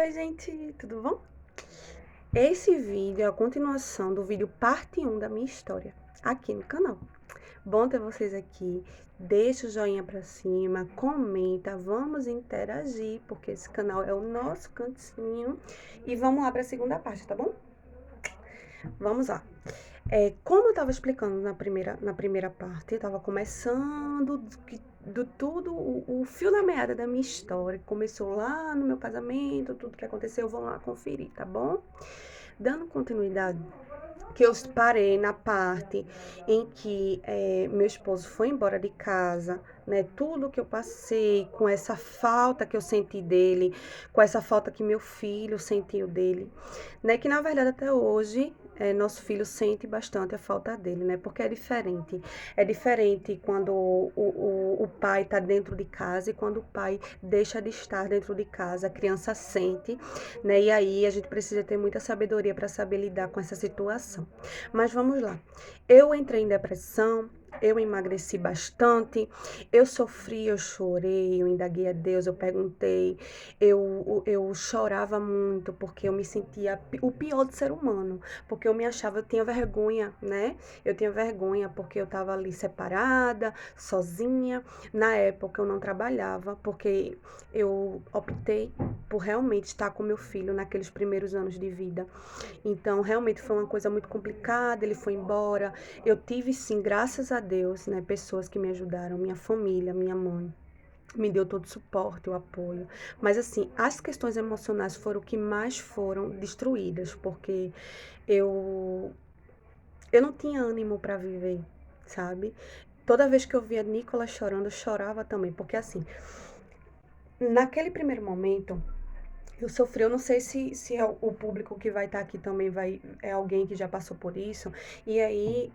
Oi, gente, tudo bom? Esse vídeo é a continuação do vídeo parte 1 da minha história, aqui no canal. Bom ter vocês aqui, deixa o joinha pra cima, comenta, vamos interagir, porque esse canal é o nosso cantinho. E vamos lá pra segunda parte, tá bom? Vamos lá. Como eu tava explicando na primeira parte, eu tava começando do tudo, o fio da meada da minha história, que começou lá no meu casamento, tudo que aconteceu, vão lá conferir, tá bom? Dando continuidade, que eu parei na parte em que meu esposo foi embora de casa, né? Tudo que eu passei, com essa falta que eu senti dele, com essa falta que meu filho sentiu dele, né? Que na verdade até hoje nosso filho sente bastante a falta dele, né? Porque é diferente. É diferente quando o pai está dentro de casa e quando o pai deixa de estar dentro de casa, a criança sente, né? E aí a gente precisa ter muita sabedoria para saber lidar com essa situação. Mas vamos lá. Eu entrei em depressão, eu emagreci bastante, eu sofri, eu chorei, eu indaguei a Deus, eu perguntei, eu chorava muito porque eu me sentia o pior do ser humano, porque eu me achava, eu tinha vergonha, né? Eu tinha vergonha porque eu estava ali separada, sozinha. Na época eu não trabalhava porque eu optei por realmente estar com meu filho naqueles primeiros anos de vida. Então, realmente foi uma coisa muito complicada, ele foi embora. Eu tive, sim, graças a Deus, né, pessoas que me ajudaram, minha família, minha mãe, me deu todo o suporte, o apoio. Mas, assim, as questões emocionais foram o que mais foram destruídas, porque eu, eu não tinha ânimo para viver, sabe? Toda vez que eu via Nicolas chorando, eu chorava também, porque, assim, naquele primeiro momento, eu sofri, eu não sei se é o público que vai estar aqui também é alguém que já passou por isso. E aí,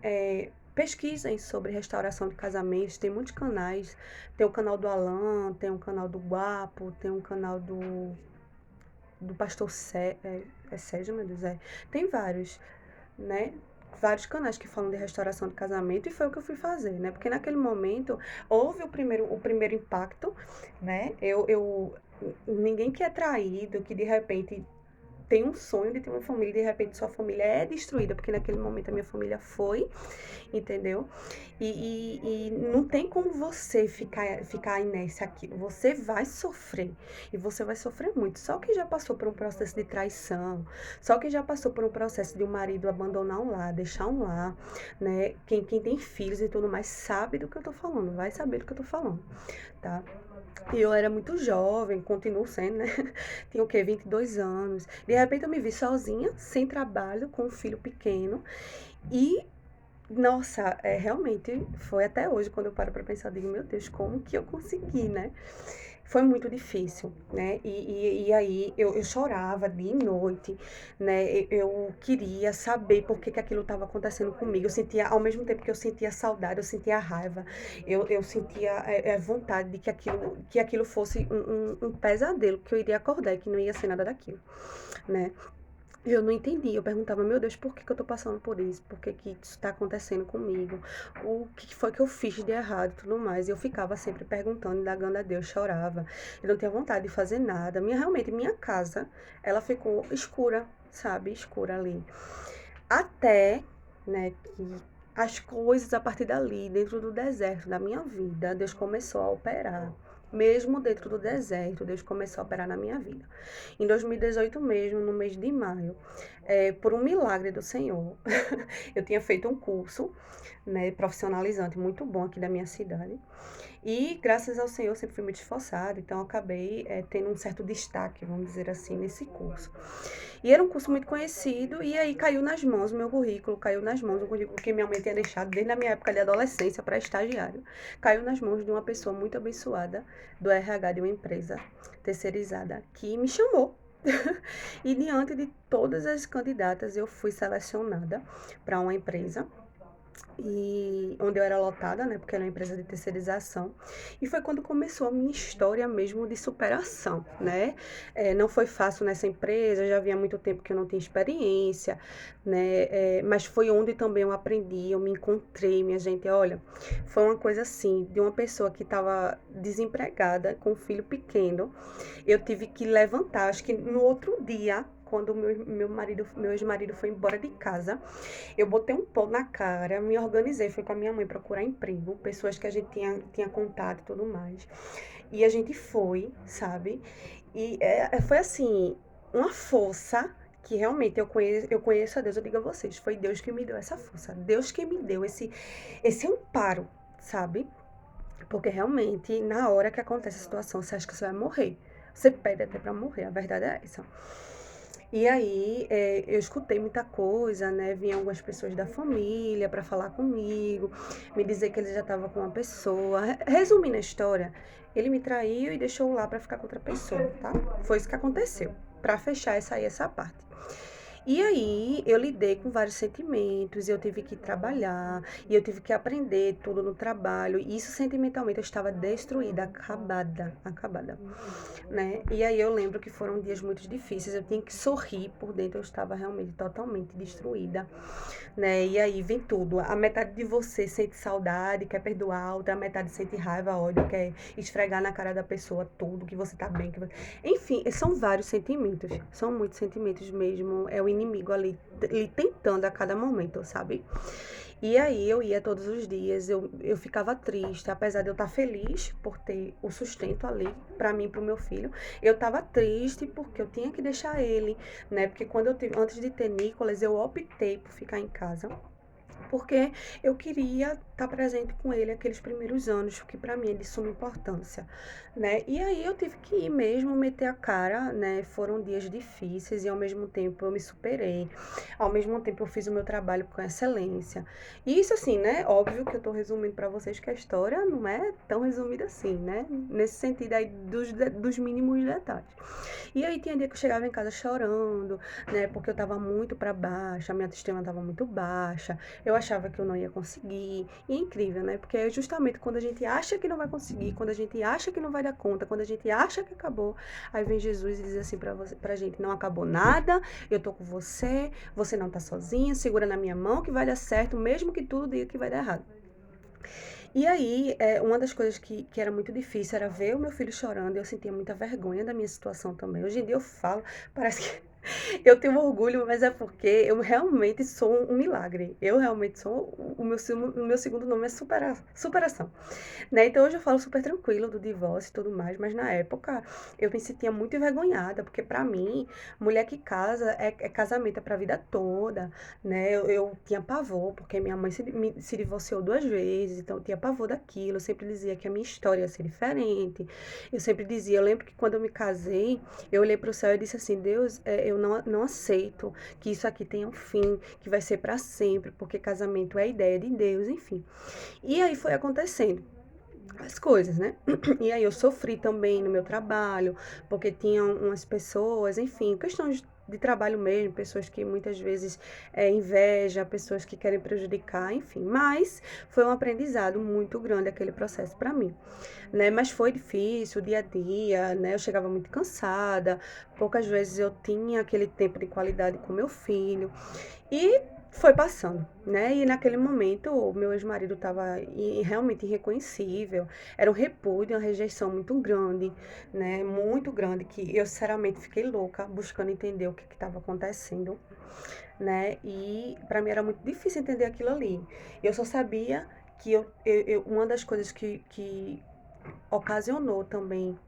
pesquisem sobre restauração de casamentos, tem muitos canais. Tem o canal do Alan, tem o canal do Guapo, tem o canal do pastor Sérgio, meu Deus, tem vários, né? Vários canais que falam de restauração de casamento e foi o que eu fui fazer, né? Porque naquele momento houve o primeiro impacto, né? Ninguém que é traído, que de repente tem um sonho de ter uma família, de repente sua família é destruída, porque naquele momento a minha família foi, entendeu? E não tem como você ficar inércia àquilo. Você vai sofrer. E você vai sofrer muito. Só que já passou por um processo de traição. Só que já passou por um processo de um marido abandonar um lar, deixar um lar, né? Quem tem filhos e tudo mais sabe do que eu tô falando. Vai saber do que eu tô falando, tá? E eu era muito jovem, continuo sendo, né? Tinha o quê? 22 anos. De repente eu me vi sozinha, sem trabalho, com um filho pequeno. E nossa, realmente foi até hoje, quando eu paro pra pensar, eu digo, meu Deus, como que eu consegui, né? Foi muito difícil, né? E aí eu chorava dia e noite, né? Eu queria saber por que aquilo estava acontecendo comigo. Eu sentia, ao mesmo tempo que eu sentia saudade, eu sentia raiva, eu sentia vontade de que aquilo fosse um pesadelo, que eu iria acordar e que não ia ser nada daquilo, né? Eu não entendi, eu perguntava, meu Deus, por que que eu tô passando por isso? Por que que isso tá acontecendo comigo? O que foi que eu fiz de errado e tudo mais? E eu ficava sempre perguntando, indagando a Deus, chorava. Eu não tinha vontade de fazer nada. Realmente, minha casa, ela ficou escura, sabe? Escura ali. Até, né, que as coisas a partir dali, dentro do deserto da minha vida, Deus começou a operar. Mesmo dentro do deserto, Deus começou a operar na minha vida. Em 2018 mesmo, no mês de maio, por um milagre do Senhor, eu tinha feito um curso, né, profissionalizante muito bom aqui da minha cidade. E graças ao Senhor, eu sempre fui muito esforçada, então eu acabei tendo um certo destaque, vamos dizer assim, nesse curso. E era um curso muito conhecido, e aí caiu nas mãos o meu currículo, caiu nas mãos o currículo que minha mãe tinha deixado desde a minha época de adolescência para estagiário. Caiu nas mãos de uma pessoa muito abençoada do RH de uma empresa terceirizada que me chamou. E diante de todas as candidatas, eu fui selecionada para uma empresa, e onde eu era lotada, né, porque era uma empresa de terceirização, e foi quando começou a minha história mesmo de superação, né. Não foi fácil nessa empresa, já havia muito tempo que eu não tinha experiência, né, mas foi onde também eu aprendi, eu me encontrei, minha gente. Olha, foi uma coisa assim, de uma pessoa que estava desempregada, com um filho pequeno, eu tive que levantar, acho que no outro dia, quando meu ex-marido foi embora de casa, eu botei um pó na cara, me organizei, fui com a minha mãe procurar emprego, pessoas que a gente tinha contato e tudo mais. E a gente foi, sabe? E foi assim, uma força que realmente eu conheço a Deus, eu digo a vocês, foi Deus que me deu essa força, Deus que me deu esse amparo, sabe? Porque realmente, na hora que acontece a situação, você acha que você vai morrer. Você pede até pra morrer, a verdade é essa. E aí, eu escutei muita coisa, né? Vinham algumas pessoas da família para falar comigo, me dizer que ele já estava com uma pessoa. Resumindo a história, ele me traiu e deixou lá para ficar com outra pessoa, tá? Foi isso que aconteceu. Para fechar essa parte. E aí eu lidei com vários sentimentos, eu tive que trabalhar, e eu tive que aprender tudo no trabalho. E isso sentimentalmente eu estava destruída, acabada, acabada, né? E aí eu lembro que foram dias muito difíceis, eu tinha que sorrir por dentro, eu estava realmente totalmente destruída, né? E aí vem tudo. A metade de você sente saudade, quer perdoar, a outra metade sente raiva, ódio, quer esfregar na cara da pessoa tudo, que você tá bem, enfim, são vários sentimentos, são muitos sentimentos mesmo, é o inimigo ali tentando a cada momento, sabe? E aí eu ia todos os dias, eu ficava triste, apesar de eu estar feliz por ter o sustento ali para mim e pro meu filho, eu estava triste porque eu tinha que deixar ele, né? Porque antes de ter Nicolas, eu optei por ficar em casa porque eu queria estar presente com ele aqueles primeiros anos, que para mim é de suma importância, né? E aí eu tive que ir mesmo meter a cara, né? Foram dias difíceis e ao mesmo tempo eu me superei, ao mesmo tempo eu fiz o meu trabalho com excelência. E isso assim, né? Óbvio que eu tô resumindo para vocês que a história não é tão resumida assim, né? Nesse sentido aí dos mínimos detalhes. E aí tinha dia que eu chegava em casa chorando, né? Porque eu tava muito para baixo, a minha autoestima tava muito baixa, eu achava que eu não ia conseguir. E é incrível, né? Porque é justamente quando a gente acha que não vai conseguir, quando a gente acha que não vai dar conta, quando a gente acha que acabou, aí vem Jesus e diz assim pra gente: não acabou nada, eu tô com você, você não tá sozinha, segura na minha mão que vai dar certo, mesmo que tudo diga que vai dar errado. E aí, uma das coisas que era muito difícil era ver o meu filho chorando, e eu sentia muita vergonha da minha situação também. Hoje em dia eu falo, parece que eu tenho orgulho, mas é porque eu realmente sou um milagre. Eu realmente sou, o meu segundo nome é superação, né? Então hoje eu falo super tranquilo do divórcio e tudo mais, mas na época eu me sentia muito envergonhada, porque pra mim, mulher que casa é casamento é pra vida toda, né? Eu tinha pavor, porque minha mãe se divorciou 2 vezes, então eu tinha pavor daquilo. Eu sempre dizia que a minha história ia ser diferente. Eu sempre dizia, eu lembro que quando eu me casei, eu olhei para o céu e disse assim: Deus, eu não aceito que isso aqui tenha um fim, que vai ser para sempre, porque casamento é a ideia de Deus, enfim. E aí foi acontecendo as coisas, né? E aí eu sofri também no meu trabalho, porque tinham umas pessoas, enfim, questões de trabalho mesmo, pessoas que muitas vezes inveja, pessoas que querem prejudicar, enfim. Mas foi um aprendizado muito grande aquele processo para mim, né? Mas foi difícil, o dia a dia, né? Eu chegava muito cansada, poucas vezes eu tinha aquele tempo de qualidade com meu filho. E foi passando, né? E naquele momento o meu ex-marido estava realmente irreconhecível. Era um repúdio, uma rejeição muito grande, né? Muito grande, que eu sinceramente fiquei louca buscando entender o que estava acontecendo, né? E para mim era muito difícil entender aquilo ali. Eu só sabia que uma das coisas que ocasionou também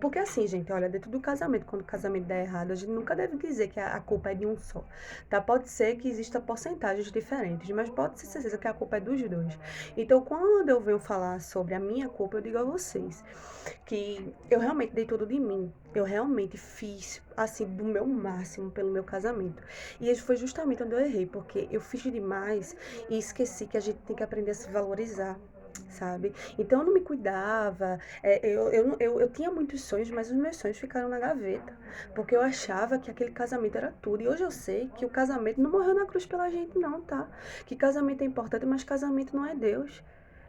porque assim, gente, olha, dentro do casamento, quando o casamento der errado, a gente nunca deve dizer que a culpa é de um só, tá? Pode ser que exista porcentagens diferentes, mas pode ser certeza que a culpa é dos dois. Então, quando eu venho falar sobre a minha culpa, eu digo a vocês que eu realmente dei tudo de mim. Eu realmente fiz, assim, do meu máximo pelo meu casamento. E esse foi justamente onde eu errei, porque eu fiz demais e esqueci que a gente tem que aprender a se valorizar, sabe? Então eu não me cuidava, eu tinha muitos sonhos, mas os meus sonhos ficaram na gaveta, porque eu achava que aquele casamento era tudo. E hoje eu sei que o casamento não morreu na cruz pela gente, não, tá? Que casamento é importante, mas casamento não é Deus,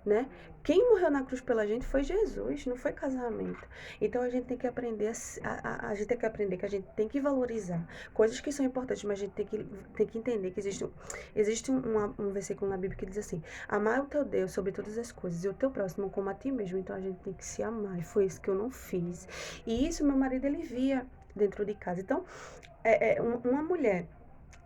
né? Quem morreu na cruz pela gente foi Jesus, não foi casamento. Então a gente tem que aprender a gente tem que aprender que a gente tem que valorizar coisas que são importantes, mas a gente tem que entender que existe um versículo na Bíblia que diz assim: amar o teu Deus sobre todas as coisas e o teu próximo como a ti mesmo. Então a gente tem que se amar. E foi isso que eu não fiz. E isso meu marido ele via dentro de casa. Então, uma mulher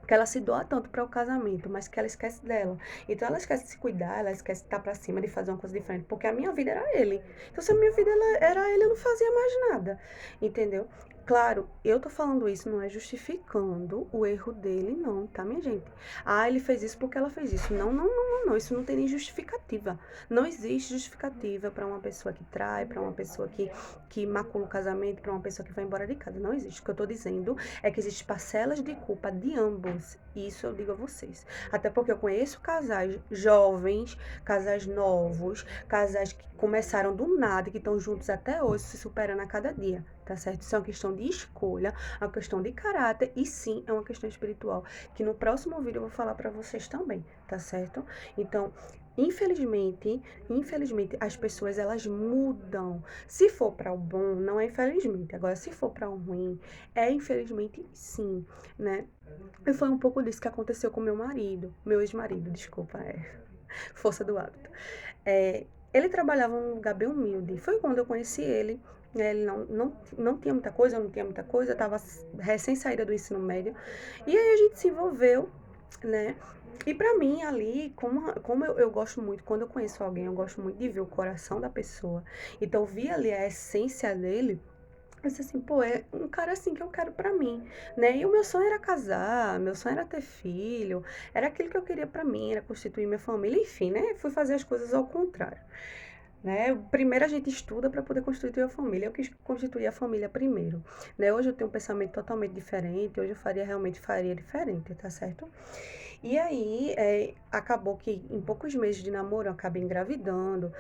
que ela se doa tanto para o casamento, mas que ela esquece dela. Então ela esquece de se cuidar, ela esquece de estar para cima, de fazer uma coisa diferente, porque a minha vida era ele. Então se a minha vida era ele, eu não fazia mais nada, entendeu? Claro, eu tô falando isso, não é justificando o erro dele, não, tá, minha gente? Ah, ele fez isso porque ela fez isso. Não, não, não, não, não. Isso não tem nem justificativa. Não existe justificativa para uma pessoa que trai, para uma pessoa que macula o casamento, para uma pessoa que vai embora de casa. Não existe. O que eu tô dizendo é que existem parcelas de culpa de ambos. Isso eu digo a vocês. Até porque eu conheço casais jovens, casais novos, casais que começaram do nada e que estão juntos até hoje, se superando a cada dia, tá certo? Isso é uma questão de escolha, é uma questão de caráter e sim, é uma questão espiritual, que no próximo vídeo eu vou falar pra vocês também, tá certo? Então, infelizmente, as pessoas elas mudam. Se for para o bom, não é infelizmente. Agora, se for para o ruim, é infelizmente sim, né? E foi um pouco disso que aconteceu com meu ex-marido, desculpa, força do hábito. Ele trabalhava num lugar bem humilde. Foi quando eu conheci ele. Né? Ele não tinha muita coisa, eu não tinha muita coisa, eu estava recém-saída do ensino médio. E aí a gente se envolveu, né? E pra mim ali, como eu gosto muito, quando eu conheço alguém, eu gosto muito de ver o coração da pessoa. Então, vi ali a essência dele. Eu disse assim, pô, é um cara assim que eu quero pra mim, né? E o meu sonho era casar, meu sonho era ter filho, era aquilo que eu queria pra mim, era constituir minha família, enfim, né? Fui fazer as coisas ao contrário, né? Primeiro a gente estuda para poder constituir a família, eu quis constituir a família primeiro, né? Hoje eu tenho um pensamento totalmente diferente, hoje eu realmente faria diferente, tá certo? E aí, acabou que em poucos meses de namoro eu acabei engravidando,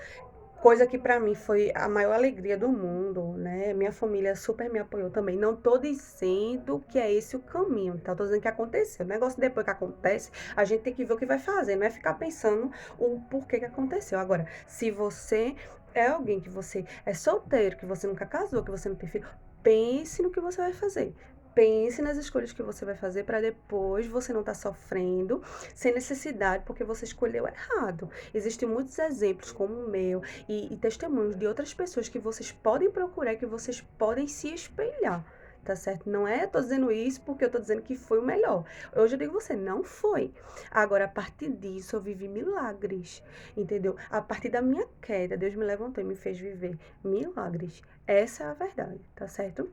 coisa que pra mim foi a maior alegria do mundo, né? Minha família super me apoiou também. Não tô dizendo que é esse o caminho, tá? Tô dizendo que aconteceu. O negócio depois que acontece, a gente tem que ver o que vai fazer, não é ficar pensando o porquê que aconteceu. Agora, se você é alguém que você é solteiro, que você nunca casou, que você não tem filho, pense no que você vai fazer. Pense nas escolhas que você vai fazer para depois você não estar sofrendo sem necessidade porque você escolheu errado. Existem muitos exemplos como o meu e testemunhos de outras pessoas que vocês podem procurar, que vocês podem se espelhar. Tá certo? Não é, tô dizendo isso porque eu tô dizendo que foi o melhor. Hoje eu digo você, não foi. Agora, a partir disso, eu vivi milagres, entendeu? A partir da minha queda, Deus me levantou e me fez viver milagres. Essa é a verdade, tá certo?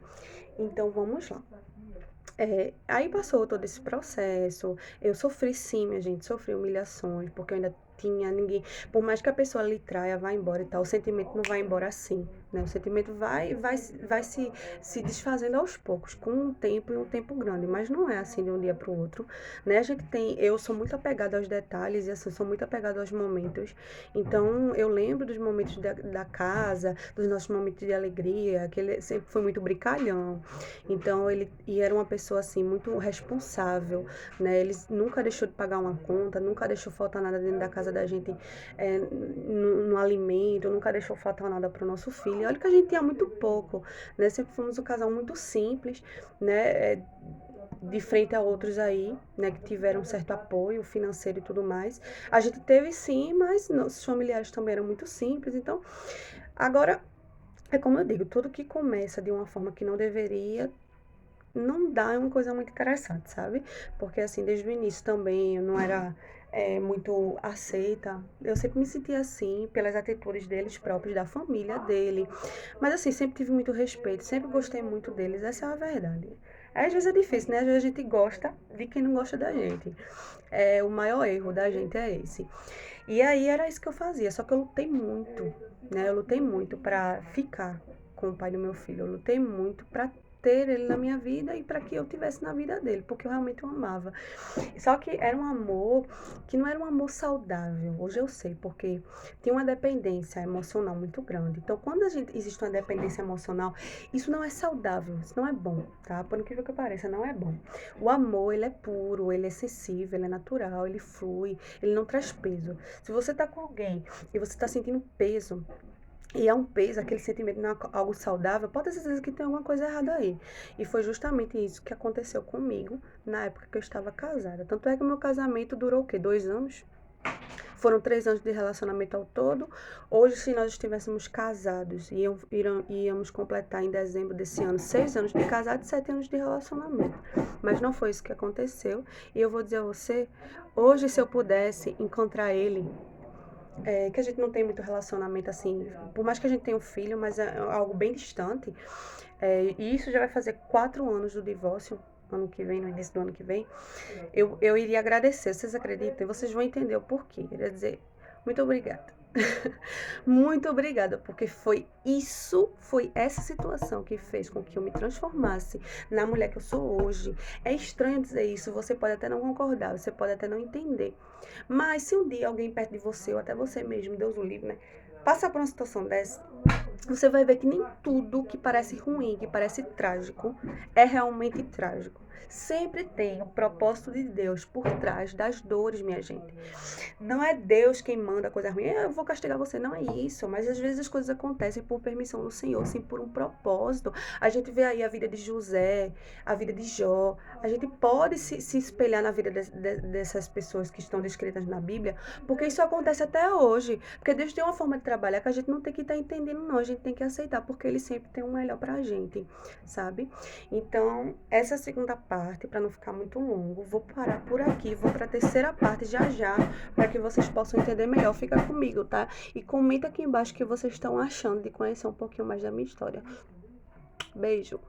Então, vamos lá. Aí passou todo esse processo. Eu sofri sim, minha gente, sofri humilhações, porque eu ainda tinha ninguém. Por mais que a pessoa lhe traia, vá embora e tal, o sentimento não vai embora assim, né? O sentimento vai se desfazendo aos poucos, com um tempo e um tempo grande, mas não é assim de um dia para o outro, né? Eu sou muito apegada aos detalhes e assim, sou muito apegada aos momentos. Então, eu lembro dos momentos da casa, dos nossos momentos de alegria, que ele sempre foi muito brincalhão. Então, e era uma pessoa, assim, muito responsável, né? Ele nunca deixou de pagar uma conta, nunca deixou faltar nada dentro da casa da gente, no alimento, nunca deixou faltar nada para o nosso filho. E olha que a gente tinha muito pouco, né? Sempre fomos um casal muito simples, né? De frente a outros aí, né, que tiveram um certo apoio financeiro e tudo mais. A gente teve sim, mas nossos familiares também eram muito simples. Então, agora, é como eu digo, tudo que começa de uma forma que não deveria, não dá, é uma coisa muito interessante, sabe? Porque, assim, desde o início também eu não era muito aceita. Eu sempre me senti assim, pelas atitudes deles próprios, da família dele. Mas, assim, sempre tive muito respeito, sempre gostei muito deles, essa é a verdade. Às vezes é difícil, né? Às vezes a gente gosta de quem não gosta da gente. O maior erro da gente é esse. E aí era isso que eu fazia, só que eu lutei muito, né? Eu lutei muito pra ficar com o pai do meu filho. Eu lutei muito pra ter ele na minha vida e para que eu tivesse na vida dele, porque eu realmente o amava. Só que era um amor que não era um amor saudável. Hoje eu sei, porque tinha uma dependência emocional muito grande. Então, quando existe uma dependência emocional, isso não é saudável, isso não é bom, tá? Por incrível que pareça, não é bom. O amor, ele é puro, ele é sensível, ele é natural, ele flui, ele não traz peso. Se você tá com alguém e você tá sentindo peso, e é um peso, aquele sentimento não é algo saudável, pode ter certeza que tem alguma coisa errada aí. E foi justamente isso que aconteceu comigo na época que eu estava casada. Tanto é que o meu casamento durou o quê? 2 anos? Foram 3 anos de relacionamento ao todo. Hoje, se nós estivéssemos casados, íamos completar em dezembro desse ano 6 anos de casado e 7 anos de relacionamento. Mas não foi isso que aconteceu. E eu vou dizer a você, hoje, se eu pudesse encontrar ele, que a gente não tem muito relacionamento assim, por mais que a gente tenha um filho, mas é algo bem distante. E isso já vai fazer 4 anos do divórcio, ano que vem, no início do ano que vem. Eu iria agradecer, vocês acreditam? Vocês vão entender o porquê. Eu iria dizer, muito obrigada. Muito obrigada, porque foi essa situação que fez com que eu me transformasse na mulher que eu sou hoje. É estranho dizer isso, você pode até não concordar, você pode até não entender. Mas se um dia alguém perto de você, ou até você mesmo, Deus o livre, né? Passar por uma situação dessa, você vai ver que nem tudo que parece ruim, que parece trágico, é realmente trágico. Sempre tem o propósito de Deus por trás das dores, minha gente. Não é Deus quem manda coisa ruim. Eu vou castigar você, não é isso. Mas às vezes as coisas acontecem por permissão do Senhor, sim, por um propósito. A gente vê aí a vida de José, a vida de Jó. A gente pode se espelhar na vida dessas pessoas que estão descritas na Bíblia, porque isso acontece até hoje. Porque Deus tem uma forma de trabalhar que a gente não tem que estar entendendo, não. A gente tem que aceitar, porque Ele sempre tem o melhor pra gente, sabe? Então, essa segunda parte, para não ficar muito longo, vou parar por aqui, vou para a terceira parte já já, para que vocês possam entender melhor. Fica comigo, tá? E comenta aqui embaixo o que vocês estão achando de conhecer um pouquinho mais da minha história. Beijo!